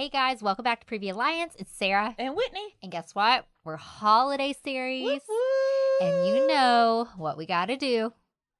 Hey guys, welcome back to Previa Alliance. It's Sarah. And Whitney. And guess what? We're holiday series. Woo, woo. And you know what we got to do.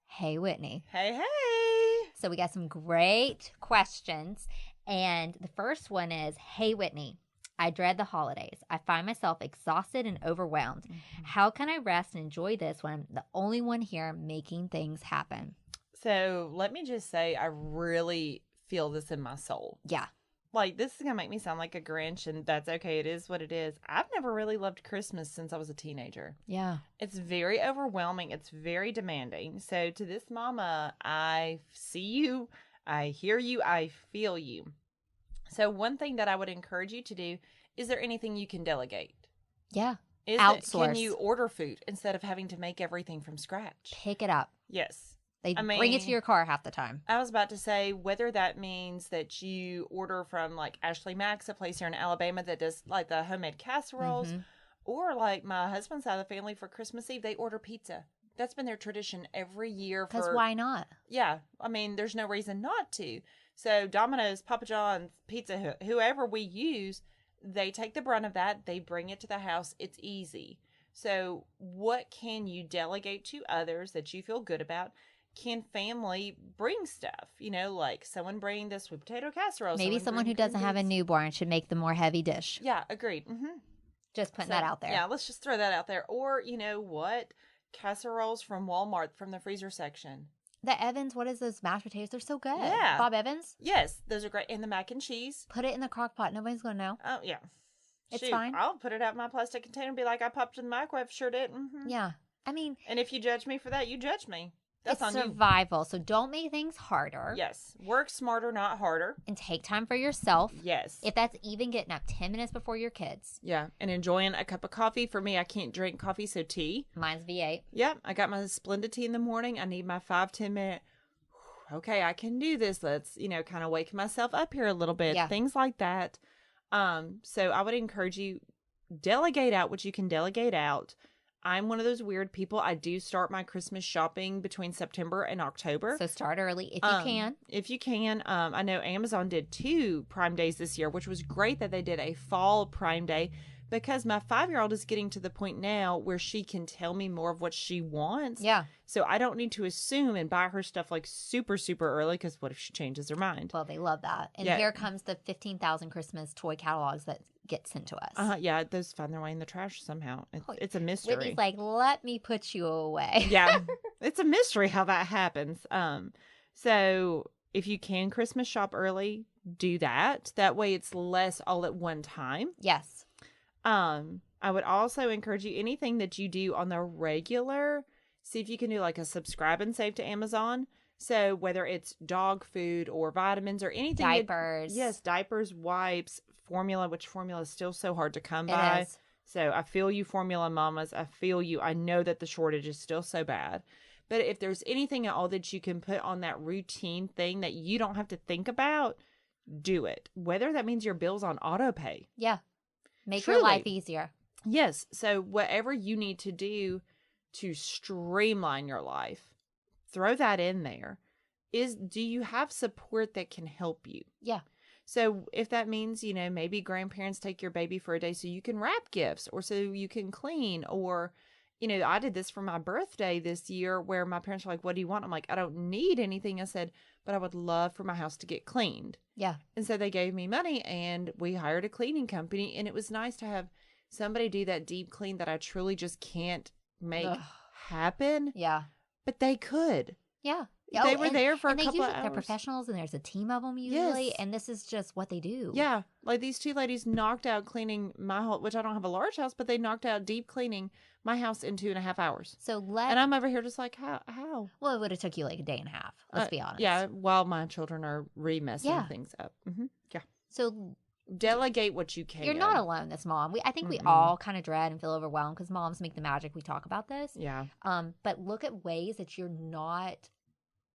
Hey Whitney. Hey, hey. So we got some great questions. And the first one is, hey Whitney, I dread the holidays. I find myself exhausted and overwhelmed. Mm-hmm. How can I rest and enjoy this when I'm the only one here making things happen? So let me just say, I really feel this in my soul. Yeah. Like, this is going to make me sound like a Grinch, and that's okay. It is what it is. I've never really loved Christmas since I was a teenager. Yeah. It's very overwhelming. It's very demanding. So to this mama, I see you, I hear you, I feel you. So one thing that I would encourage you to do, is there anything you can delegate? Yeah. Outsource. Can you order food instead of having to make everything from scratch? Pick it up. Yes. They bring it to your car half the time. I was about to say, whether that means that you order from like Ashley Mack's, a place here in Alabama that does like the homemade casseroles, or like my husband's side of the family for Christmas Eve, they order pizza. That's been their tradition every year. Because why not? Yeah. I mean, there's no reason not to. So Domino's, Papa John's, Pizza, whoever we use, they take the brunt of that. They bring it to the house. It's easy. So what can you delegate to others that you feel good about? Can family bring stuff? You know, like someone bring the sweet potato casserole. Maybe someone who doesn't have a newborn should make the more heavy dish. Yeah, agreed. Just putting that out there. Yeah, let's just throw that out there. Or, you know what? Casseroles from Walmart from the freezer section. The Evans, what is those mashed potatoes? They're so good. Yeah. Bob Evans? Yes, those are great. And the mac and cheese. Put it in the crock pot. Nobody's going to know. Oh, yeah. It's fine. I'll put it out in my plastic container and be like, I popped it in the microwave. Sure did. Yeah. I mean. And if you judge me for that, you judge me. That's it's on survival, so don't make things harder. Yes. Work smarter, not harder. And take time for yourself. Yes. If that's even getting up 10 minutes before your kids. Yeah. And enjoying a cup of coffee. For me, I can't drink coffee, so tea. Mine's V8. Yep. I got my Splendid tea in the morning. I need my 5-10 minute. Okay, I can do this. Let's, kind of wake myself up here a little bit. Yeah. Things like that. So I would encourage you, delegate out what you can delegate out. I'm one of those weird people. I do start my Christmas shopping between September and October. So start early if you can. If you can. I know Amazon did 2 Prime Days this year, which was great that they did a fall Prime Day, because my 5-year-old is getting to the point now where she can tell me more of what she wants. Yeah. So I don't need to assume and buy her stuff like super, super early, because what if she changes her mind? Well, they love that. And here comes the 15,000 Christmas toy catalogs that get sent to us. Yeah, those find their way in the trash somehow. It's a mystery. Whitney's like, let me put you away. Yeah, it's a mystery how that happens. So if you can Christmas shop early, do that. That way it's less all at one time. Yes. I would also encourage you, anything that you do on the regular, see if you can do like a subscribe and save to Amazon. So whether it's dog food or vitamins or anything. Diapers. Yes, diapers, wipes, formula, which formula is still so hard to come by. It is. So I feel you, formula mamas. I feel you. I know that the shortage is still so bad. But if there's anything at all that you can put on that routine thing that you don't have to think about, do it. Whether that means your bill's on auto pay. Yeah. Make Truly. your life easier. Yes. So whatever you need to do to streamline your life, throw that in there. Do you have support that can help you? Yeah. So if that means, maybe grandparents take your baby for a day so you can wrap gifts, or so you can clean, or, I did this for my birthday this year where my parents were like, what do you want? I'm like, I don't need anything. I said, but I would love for my house to get cleaned. Yeah. And so they gave me money and we hired a cleaning company, and it was nice to have somebody do that deep clean that I truly just can't make happen. Yeah. But they could. Yeah. They were there for a couple of hours. They're professionals, and there's a team of them usually, Yes. and this is just what they do. Yeah. Like these 2 ladies knocked out cleaning my whole, which I don't have a large house, but they knocked out deep cleaning my house in 2.5 hours. And I'm over here just like, how? Well, it would have took you like a day and a half. Let's be honest. Yeah. While my children are remessing things up. Yeah. So delegate what you can. You're not alone, this mom. I think we all kind of dread and feel overwhelmed because moms make the magic. We talk about this. Yeah. But look at ways that you're not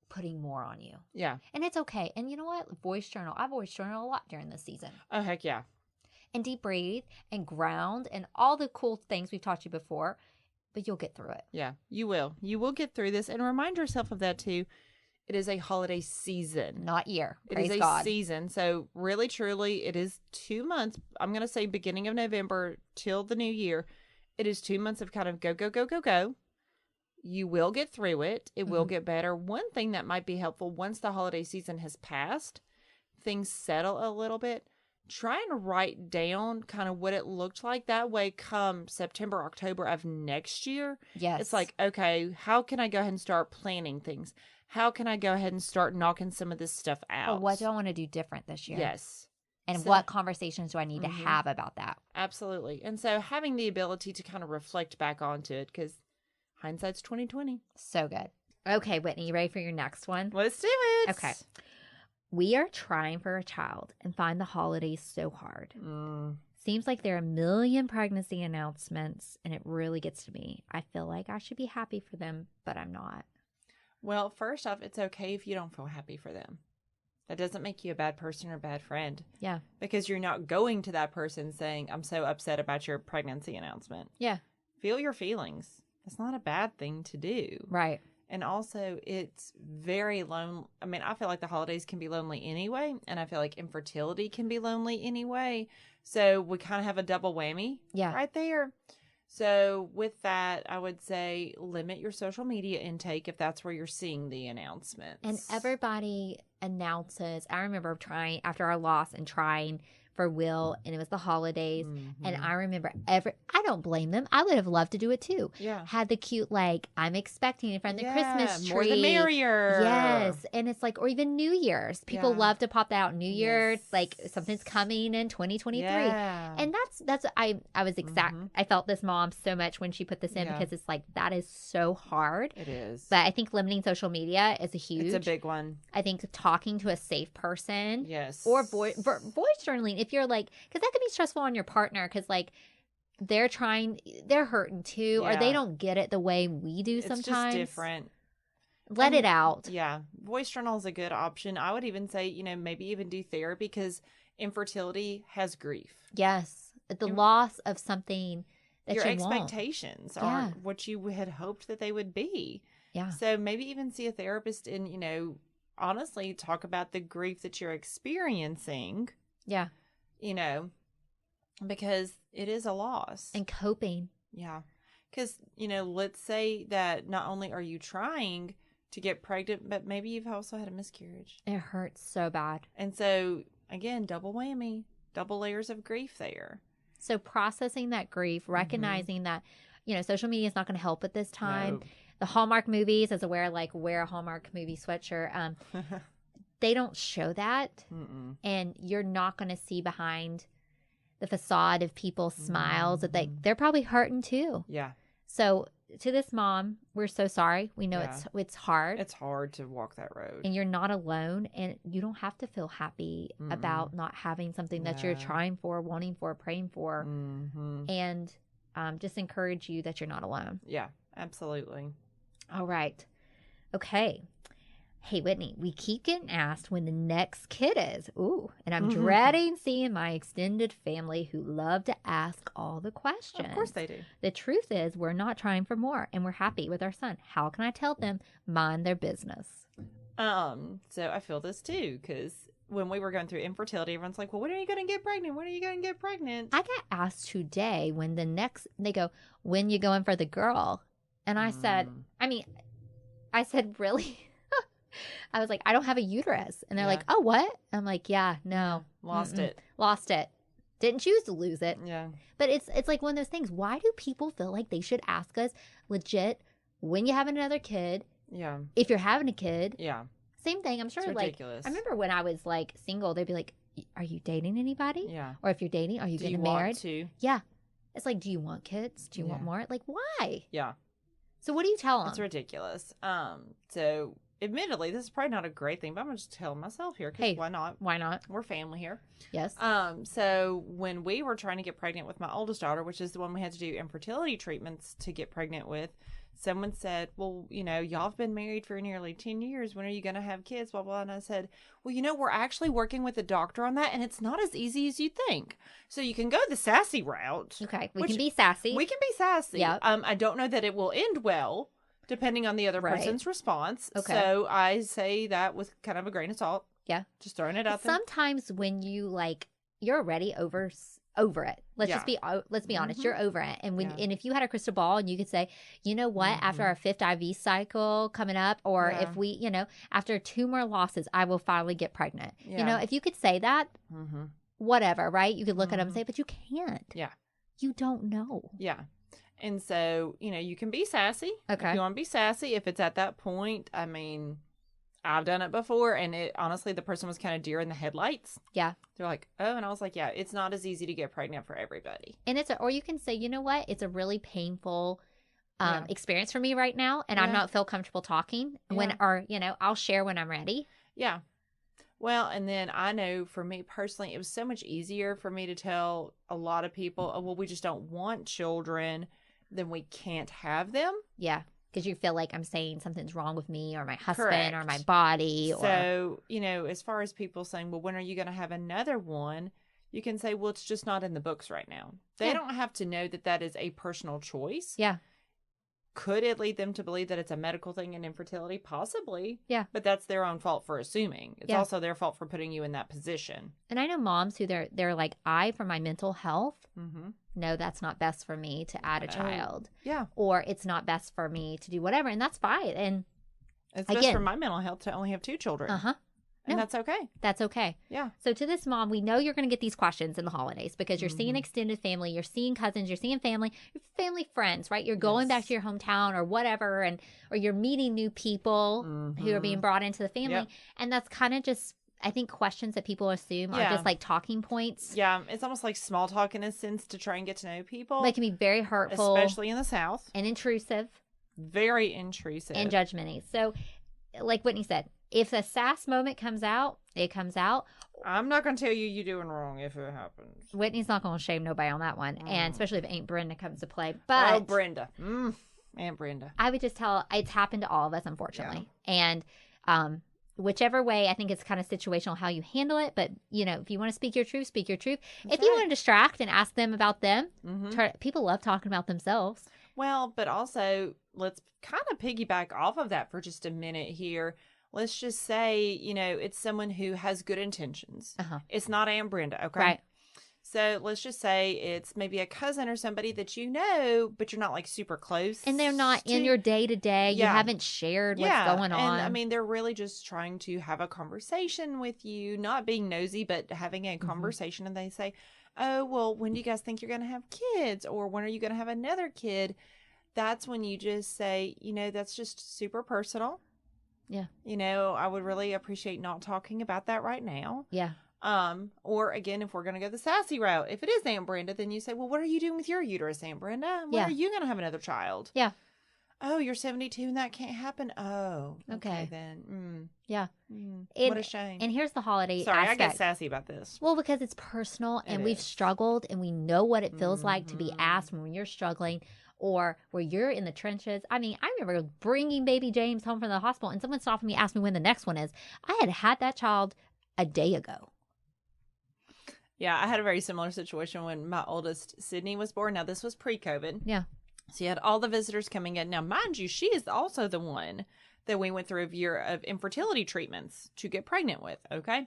putting more on you. Yeah. And it's okay. And you know what? Voice journal. I voice journal a lot during this season. Oh, heck yeah. And deep breathe and ground and all the cool things we've taught you before, but you'll get through it. Yeah, you will. You will get through this, and remind yourself of that too. It is a holiday season. Not year. It Praise is a God. season. So really, truly, it is 2 months. I'm going to say beginning of November till the new year. It is 2 months of kind of go, go, go, go, go. You will get through it. It will get better. One thing that might be helpful once the holiday season has passed, things settle a little bit. Try and write down kind of what it looked like. That way, come September, October of next year, Yes. it's like, okay, how can I go ahead and start planning things? How can I go ahead and start knocking some of this stuff out? Or what do I want to do different this year? Yes. And So- what conversations do I need to have about that? Absolutely. And so having the ability to kind of reflect back onto it, because hindsight's 2020. So good. Okay, Whitney, you ready for your next one? Let's do it. Okay. We are trying for a child and find the holidays so hard. Seems like there are a million pregnancy announcements, and it really gets to me. I feel like I should be happy for them, but I'm not. Well, first off, it's okay if you don't feel happy for them. That doesn't make you a bad person or a bad friend. Yeah. Because you're not going to that person saying, I'm so upset about your pregnancy announcement. Yeah. Feel your feelings. That's not a bad thing to do. Right. And also, it's very lonely. I mean, I feel like the holidays can be lonely anyway. And I feel like infertility can be lonely anyway. So we kind of have a double whammy right there. So with that, I would say limit your social media intake if that's where you're seeing the announcements. And everybody announces. I remember trying after our loss and trying for Will, and it was the holidays. And I remember I don't blame them. I would have loved to do it too. Yeah. Had the cute, like, I'm expecting in front of the Christmas tree. More the merrier. Yes. And it's like, or even New Year's. People love to pop that out. New Year's, like something's coming in 2023. Yeah. And I was exact. I felt this mom so much when she put this in because it's like, that is so hard. It is. But I think limiting social media is a huge. It's a big one. I think talking to a safe person. Yes. Or voice journaling if you're like, because that can be stressful on your partner because like they're hurting too, or they don't get it the way we do sometimes. It's just different. Let it out. Yeah. Voice journal is a good option. I would even say, maybe even do therapy because infertility has grief. Yes. The loss of something that your you expectations aren't what you had hoped that they would be. Yeah. So maybe even see a therapist and, honestly talk about the grief that you're experiencing. Yeah. Because it is a loss. And coping. Yeah. Because, let's say that not only are you trying to get pregnant, but maybe you've also had a miscarriage. It hurts so bad. And so, again, double whammy, double layers of grief there. So processing that grief, recognizing that, social media is not going to help at this time. No. The Hallmark movies, as a wear a Hallmark movie sweatshirt, they don't show that. And you're not going to see behind the facade of people's smiles that they're probably hurting too. Yeah. So to this mom, we're so sorry. We know it's hard. It's hard to walk that road. And you're not alone, and you don't have to feel happy about not having something that you're trying for, wanting for, praying for. And just encourage you that you're not alone. Yeah, absolutely. All right. Okay. Hey, Whitney, we keep getting asked when the next kid is. Ooh, and I'm dreading seeing my extended family who love to ask all the questions. Of course they do. The truth is we're not trying for more, and we're happy with our son. How can I tell them mind their business? So I feel this too, because when we were going through infertility, everyone's like, well, when are you going to get pregnant? When are you going to get pregnant? I got asked today they go, when you going for the girl? And I said, really? I was like, I don't have a uterus. And they're like, oh, what? I'm like, yeah, no. Lost it. Didn't choose to lose it. Yeah. But it's like one of those things. Why do people feel like they should ask us legit when you have another kid? Yeah. If you're having a kid. Yeah. Same thing. I'm sure It's ridiculous. I remember when I was like single, they'd be like, are you dating anybody? Yeah. Or if you're dating, are you getting married? Do you want to? Yeah. It's like, do you want kids? Do you want more? Like, why? Yeah. So what do you tell them? It's ridiculous. So admittedly, this is probably not a great thing, but I'm going to just tell myself here. Because why not? Why not? We're family here. Yes. So when we were trying to get pregnant with my oldest daughter, which is the one we had to do infertility treatments to get pregnant with, someone said, well, y'all have been married for nearly 10 years. When are you going to have kids? Blah, blah. And I said, well, we're actually working with a doctor on that, and it's not as easy as you think. So you can go the sassy route. Okay. We can be sassy. We can be sassy. Yeah. I don't know that it will end well, depending on the other Right. person's response. Okay. So I say that with kind of a grain of salt. Yeah. Just throwing it out there. Sometimes when you like, you're already over it. Let's be honest. You're over it. And and if you had a crystal ball and you could say, you know what, after our 5th IV cycle coming up, or if we, after 2 more losses, I will finally get pregnant. Yeah. If you could say that, whatever, right? You could look at them and say, but you can't. Yeah. You don't know. Yeah. And so, you can be sassy. Okay. If you want to be sassy, if it's at that point, I mean, I've done it before, and honestly, the person was kind of deer in the headlights. Yeah. They're like, oh, and I was like, yeah, it's not as easy to get pregnant for everybody. And or you can say, you know what, it's a really painful experience for me right now, and I'm not feel comfortable talking I'll share when I'm ready. Yeah. Well, and then I know for me personally, it was so much easier for me to tell a lot of people, oh, well, we just don't want children, then we can't have them. Yeah. Because you feel like I'm saying something's wrong with me or my husband Correct. or my body. So, as far as people saying, well, when are you going to have another one? You can say, well, it's just not in the books right now. They don't have to know that is a personal choice. Yeah. Could it lead them to believe that it's a medical thing in infertility? Possibly. Yeah. But that's their own fault for assuming. It's also their fault for putting you in that position. And I know moms who they're like, for my mental health, no, that's not best for me to add a child. Yeah. Or it's not best for me to do whatever. And that's fine. And it's best for my mental health to only have 2 children. And that's okay. That's okay. Yeah. So to this mom, we know you're going to get these questions in the holidays because you're seeing extended family, you're seeing cousins, you're seeing family friends, right? You're going back to your hometown or whatever, or you're meeting new people who are being brought into the family. Yep. And that's kind of just, I think, questions that people assume are just like talking points. Yeah. It's almost like small talk in a sense to try and get to know people. They can be very hurtful. Especially in the South. And intrusive. Very intrusive. And judgmental. So, like Whitney said, if a sass moment comes out, it comes out. I'm not going to tell you're doing wrong if it happens. Whitney's not going to shame nobody on that one. And especially if Aunt Brenda comes to play. But Brenda. Aunt Brenda. I would just tell, it's happened to all of us, unfortunately. Yeah. And whichever way, I think it's kind of situational how you handle it. But, if you want to speak your truth, speak your truth. If you want to distract and ask them about them, people love talking about themselves. Well, but also, let's kind of piggyback off of that for just a minute here. Let's just say, it's someone who has good intentions. It's not Aunt Brenda, okay? Right. So let's just say it's maybe a cousin or somebody that you know, but you're not like super close. And they're not in your day-to-day. You haven't shared what's going on. And I mean, they're really just trying to have a conversation with you, not being nosy, but having a conversation. And they say, oh, well, when do you guys think you're going to have kids? Or when are you going to have another kid? That's when you just say, that's just super personal. Yeah. I would really appreciate not talking about that right now. Yeah. Or again, if we're going to go the sassy route, if it is Aunt Brenda, then you say, well, what are you doing with your uterus, Aunt Brenda? When are you going to have another child? Yeah. Oh, you're 72 and that can't happen. Oh, okay then. Yeah. What a shame. And here's the holiday Sorry, aspect. I get sassy about this. Well, because it's personal and we've struggled and we know what it feels like to be asked when you're struggling or where you're in the trenches. I mean, I remember bringing baby James home from the hospital and someone stopped me and asked me when the next one is. I had that child a day ago. Yeah, I had a very similar situation when my oldest, Sydney, was born. Now, this was pre-COVID. Yeah. So you had all the visitors coming in. Now, mind you, she is also the one that we went through a year of infertility treatments to get pregnant with, okay?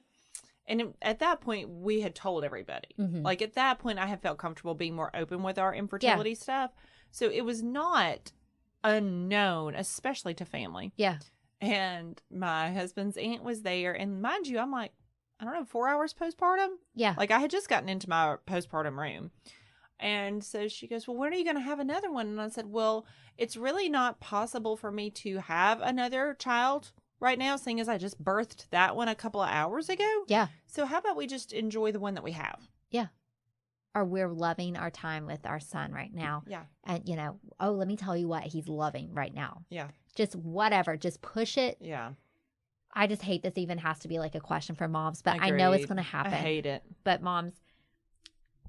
And at that point, we had told everybody. Like, at that point, I had felt comfortable being more open with our infertility stuff. So it was not unknown, especially to family. Yeah. And my husband's aunt was there. And mind you, I'm like, I don't know, 4 hours postpartum? Yeah. Like, I had just gotten into my postpartum room. And so she goes, well, when are you going to have another one? And I said, well, it's really not possible for me to have another child right now, seeing as I just birthed that one a couple of hours ago. Yeah. So how about we just enjoy the one that we have? Yeah. Or we're loving our time with our son right now. Yeah. And, let me tell you what he's loving right now. Yeah. Just whatever. Just push it. Yeah. I just hate this even has to be like a question for moms, but I know it's going to happen. I hate it. But moms,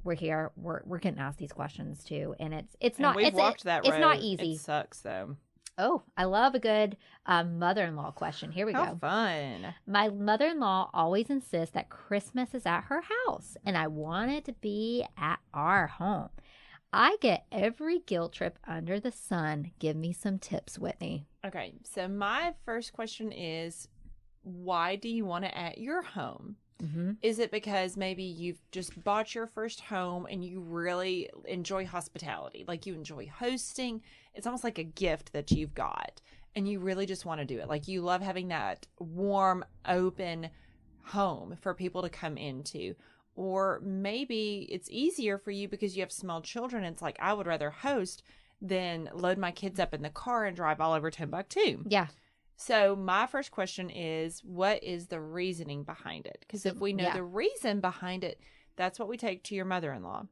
we're here. We're getting asked these questions too, and it's and not. We've walked that road. It's not easy. It sucks though. Oh, I love a good mother-in-law question. Here we How go. Fun. My mother-in-law always insists that Christmas is at her house, and I want it to be at our home. I get every guilt trip under the sun. Give me some tips, Whitney. Okay, so my first question is, why do you want it at your home? Mm-hmm. Is it because maybe you've just bought your first home and you really enjoy hospitality? Like you enjoy hosting. It's almost like a gift that you've got and you really just want to do it. Like you love having that warm, open home for people to come into. Or maybe it's easier for you because you have small children. It's like, I would rather host than load my kids up in the car and drive all over Timbuktu. Yeah. So my first question is, what is the reasoning behind it? Because if we know the reason behind it, that's what we take to your mother-in-law.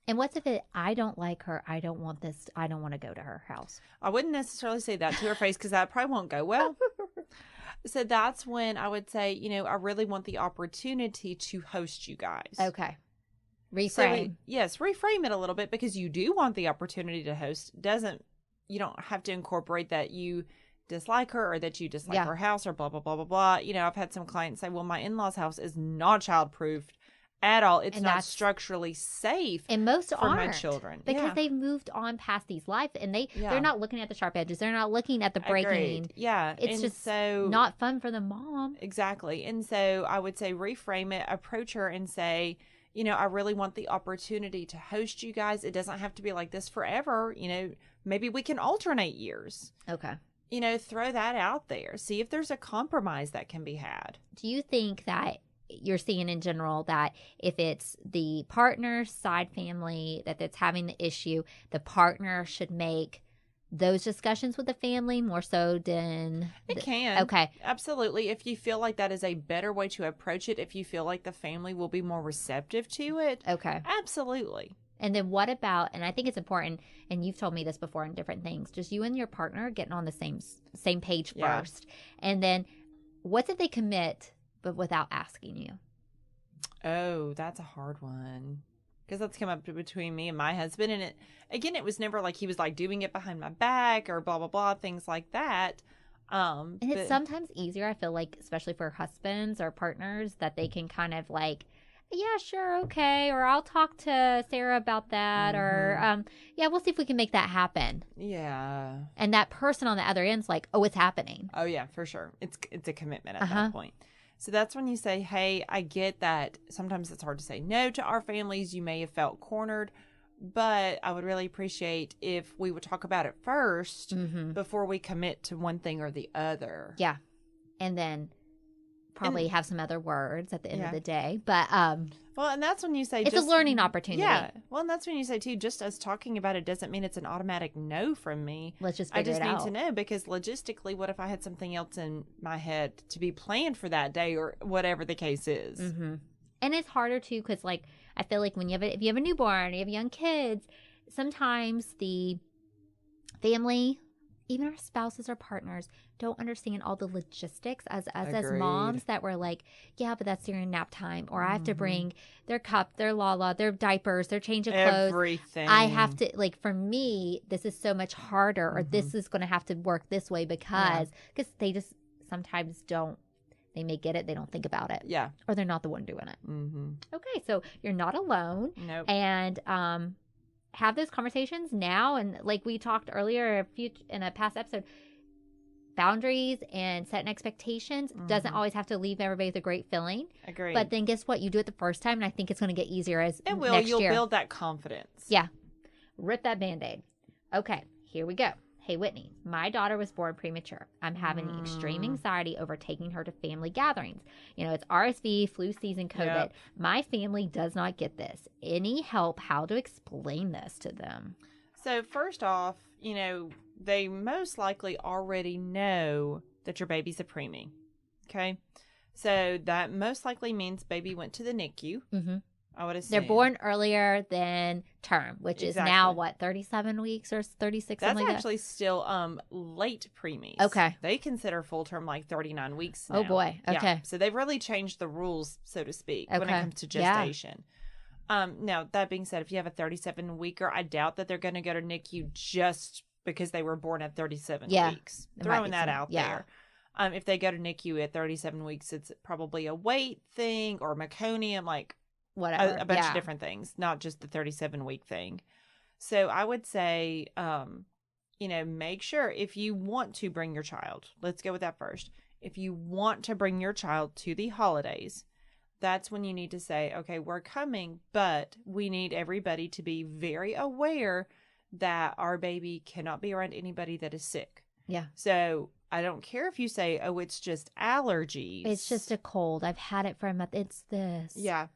And what's if I don't like her? I don't want this. I don't want to go to her house. I wouldn't necessarily say that to her face because that probably won't go well. So that's when I would say, I really want the opportunity to host you guys. Okay. Reframe. So reframe it a little bit because you do want the opportunity to host. You don't have to incorporate that you dislike her or that you dislike her house or blah, blah, blah, blah, blah. I've had some clients say, well, my in-laws house is not child-proofed at all. It's not structurally safe. And most for my children. Because they've moved on past these life and they're not looking at the sharp edges. They're not looking at the breaking. Agreed. Yeah. It's just so not fun for the mom. Exactly. And so I would say reframe it, approach her and say, I really want the opportunity to host you guys. It doesn't have to be like this forever. Maybe we can alternate years. Okay. Throw that out there. See if there's a compromise that can be had. Do you think that you're seeing in general that if it's the partner's side family that's having the issue, the partner should make those discussions with the family more so than... It can. Okay. Absolutely. If you feel like that is a better way to approach it, if you feel like the family will be more receptive to it. Okay. Absolutely. And then what about, and I think it's important, and you've told me this before in different things, just you and your partner getting on the same page first. And then what if they commit, but without asking you? Oh, that's a hard one. Because that's come up between me and my husband. And it was never like he was like doing it behind my back or blah, blah, blah, things like that. And it's sometimes easier, I feel like, especially for husbands or partners, that they can kind of like, yeah, sure, okay, or I'll talk to Sarah about that, or we'll see if we can make that happen. Yeah. And that person on the other end's like, oh, it's happening. Oh yeah, for sure. It's a commitment at that point. So that's when you say, hey, I get that sometimes it's hard to say no to our families. You may have felt cornered, but I would really appreciate if we would talk about it first before we commit to one thing or the other. Yeah. And then probably have some other words at the end of the day. But well, and that's when you say it's a learning opportunity. Yeah. Well, and that's when you say too, just us talking about it doesn't mean it's an automatic no from me. Let's just figure it out. I just need to know, because logistically, what if I had something else in my head to be planned for that day or whatever the case is? Mm-hmm. And it's harder too, because like I feel like when if you have a newborn, you have young kids, sometimes the family, even our spouses or partners, don't understand all the logistics as moms, that we're like, yeah, but that's during nap time, or I have to bring their cup, their Lala, their diapers, their change of clothes. Everything. I have to, like, for me, this is so much harder, or this is going to have to work this way because they just sometimes don't. They may get it. They don't think about it. Yeah. Or they're not the one doing it. Mm-hmm. Okay. So you're not alone. Nope. And have those conversations now. And like we talked earlier in a past episode, boundaries and setting expectations doesn't always have to leave everybody with a great feeling. Agreed. But then guess what? You do it the first time, and I think it's going to get easier as it will. Next You'll year. build that confidence. Yeah. Rip that Band-Aid. Okay. Here we go. Hey, Whitney, my daughter was born premature. I'm having extreme anxiety over taking her to family gatherings. It's RSV, flu season, COVID. Yep. My family does not get this. Any help how to explain this to them? So first off, they most likely already know that your baby's a preemie. Okay? So that most likely means baby went to the NICU. Mm-hmm. I would assume. They're born earlier than term, which is now, 37 weeks or 36? That's actually still late preemies. Okay. They consider full term like 39 weeks now. Oh, boy. Okay. Yeah. So they've really changed the rules, so to speak, when it comes to gestation. Yeah. Now, that being said, if you have a 37-weeker, I doubt that they're going to go to NICU just because they were born at 37 weeks. Throwing that out there. If they go to NICU at 37 weeks, it's probably a weight thing or meconium, like whatever, a bunch of different things, not just the 37-week thing. So I would say, make sure if you want to bring your child, let's go with that first. If you want to bring your child to the holidays, that's when you need to say, okay, we're coming, but we need everybody to be very aware that our baby cannot be around anybody that is sick. Yeah. So I don't care if you say, oh, it's just allergies. It's just a cold. I've had it for a month. It's this. Yeah.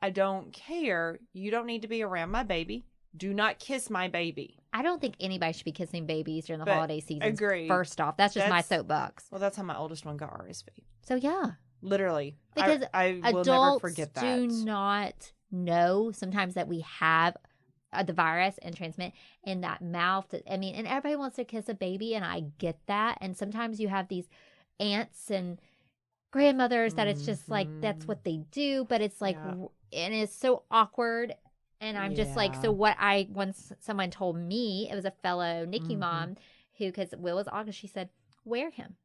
I don't care. You don't need to be around my baby. Do not kiss my baby. I don't think anybody should be kissing babies during the But holiday season. agreed. First off, that's just my soapbox. Well, that's how my oldest one got RSV. So yeah. Literally. Because I will adults never forget that. do not know sometimes that we have the virus and transmit in that mouth. And everybody wants to kiss a baby, and I get that. And sometimes you have these aunts and grandmothers that it's just like, that's what they do. But it's like, and it's so awkward. And I'm just like, so once someone told me, it was a fellow Nikki mom who, because Will was August, she said, wear him.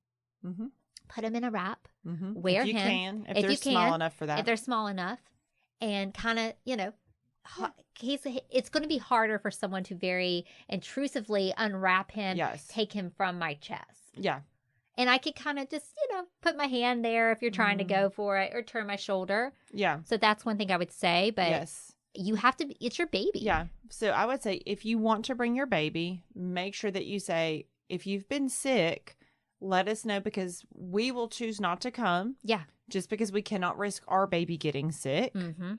Mm-hmm. Put him in a wrap. Mm-hmm. Wear him. If they're small enough for that. If they're small enough. And kind of, it's going to be harder for someone to very intrusively unwrap him, take him from my chest. Yeah. And I could kind of just, put my hand there if you're trying to go for it, or turn my shoulder. Yeah. So that's one thing I would say. But you have to, it's your baby. Yeah. So I would say if you want to bring your baby, make sure that you say, if you've been sick, let us know, because we will choose not to come. Yeah. Just because we cannot risk our baby getting sick. Mm-hmm.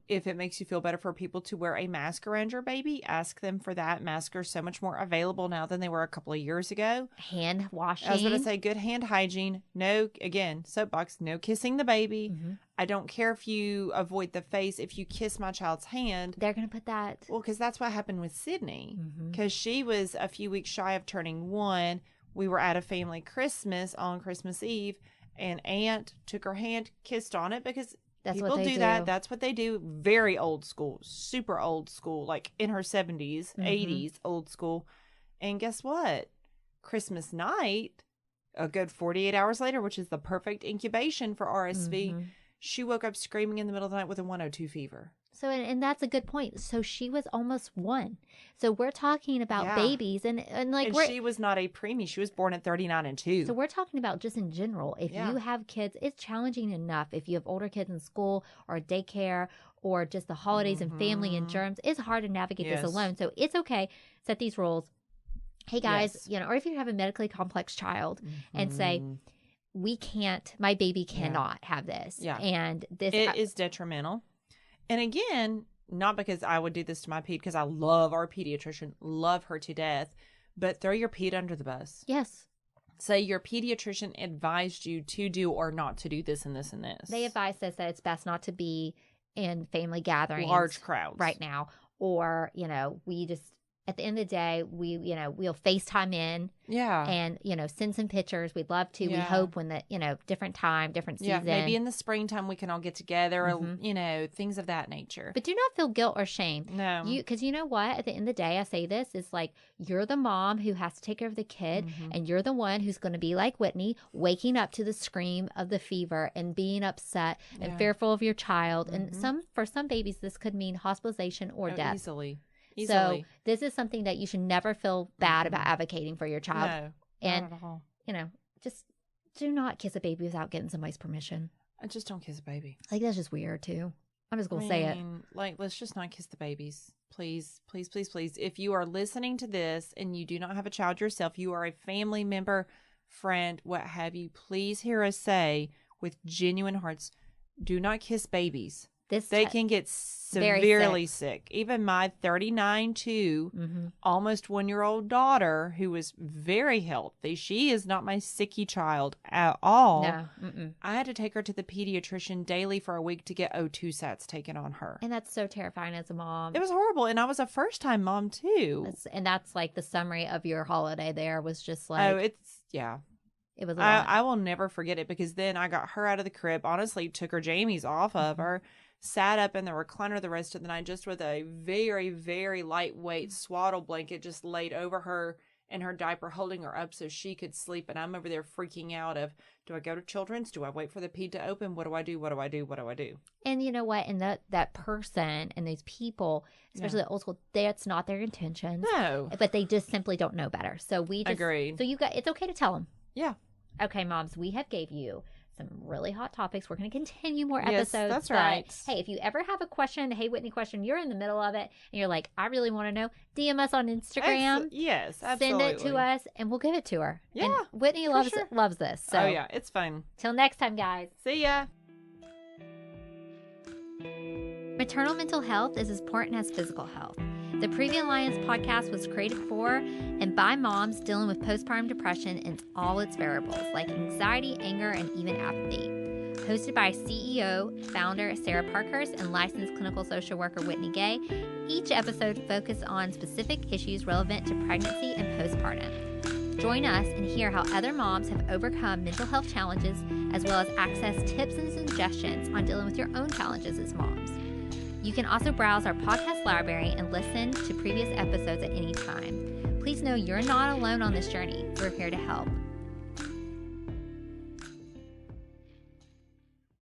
If it makes you feel better for people to wear a mask around your baby, ask them for that. Masks are so much more available now than they were a couple of years ago. Hand washing. I was going to say good hand hygiene. No, again, soapbox, no kissing the baby. Mm-hmm. I don't care if you avoid the face. If you kiss my child's hand, they're going to put that. Well, because that's what happened with Sydney. Because she was a few weeks shy of turning 1. We were at a family Christmas on Christmas Eve, and Aunt took her hand, kissed on it, because that's people what they do that. That's what they do. Very old school, super old school, like in her 70s, 80s, old school. And guess what? Christmas night, a good 48 hours later, which is the perfect incubation for RSV, she woke up screaming in the middle of the night with a 102 fever. So, and that's a good point. So she was almost 1. So we're talking about babies and she was not a preemie. She was born at 39 and 2. So we're talking about just in general. If you have kids, it's challenging enough. If you have older kids in school or daycare or just the holidays and family and germs, it's hard to navigate this alone. So it's okay. Set these rules. Hey guys, or if you have a medically complex child and say, my baby cannot have this. Yeah. And this is detrimental. And again, not because I would do this to my ped, because I love our pediatrician, love her to death, but throw your ped under the bus. Yes. Say your pediatrician advised you to do or not to do this and this and this. They advised us that it's best not to be in family gatherings. Large crowds. Right now. Or, we just, at the end of the day, we'll FaceTime in. Yeah. And, send some pictures. We'd love to. Yeah. We hope when different time, different season. Yeah, maybe in the springtime we can all get together, or, things of that nature. But do not feel guilt or shame. No. Because you know what? At the end of the day, I say this, it's like, you're the mom who has to take care of the kid, and you're the one who's going to be like Whitney, waking up to the scream of the fever and being upset and fearful of your child. And for some babies, this could mean hospitalization or death. Easily. So this is something that you should never feel bad about advocating for your child. No, and, not at all. Just do not kiss a baby without getting somebody's permission. I just don't kiss a baby. Like, that's just weird, too. I'm just going to say it. Let's just not kiss the babies. Please, please, please, please. If you are listening to this and you do not have a child yourself, you are a family member, friend, what have you, please hear us say with genuine hearts, do not kiss babies. They can get severely sick. Even my 39 almost 1-year-old daughter, who was very healthy, she is not my sicky child at all. No. I had to take her to the pediatrician daily for a week to get O2 sats taken on her. And that's so terrifying as a mom. It was horrible. And I was a first-time mom, too. That's like the summary of your holiday there was just like... Oh, it was a lot. I will never forget it, because then I got her out of the crib, honestly took her jammies off of her, sat up in the recliner the rest of the night just with a very, very lightweight swaddle blanket just laid over her in her diaper holding her up so she could sleep. And I'm over there freaking out of, do I go to Children's? Do I wait for the ped to open? What do I do? What do I do? What do I do? And you know what? And that person and those people, especially the old school, that's not their intentions. No. But they just simply don't know better. So we just... Agreed. So it's okay to tell them. Yeah. Okay, moms, we have gave you some really hot topics. We're going to continue more episodes. Yes, that's right. Hey, if you ever have a question, Hey Whitney question, you're in the middle of it, and you're like, I really want to know, DM us on Instagram. Yes, absolutely. Send it to us, and we'll give it to her. Yeah, and Whitney loves this. So. Oh, yeah, it's fun. Till next time, guys. See ya. Maternal mental health is as important as physical health. The Previa Alliance podcast was created for and by moms dealing with postpartum depression in all its variables, like anxiety, anger, and even apathy. Hosted by CEO, founder Sarah Parkhurst, and licensed clinical social worker Whitney Gay, each episode focuses on specific issues relevant to pregnancy and postpartum. Join us and hear how other moms have overcome mental health challenges, as well as access tips and suggestions on dealing with your own challenges as moms. You can also browse our podcast library and listen to previous episodes at any time. Please know you're not alone on this journey. We're here to help.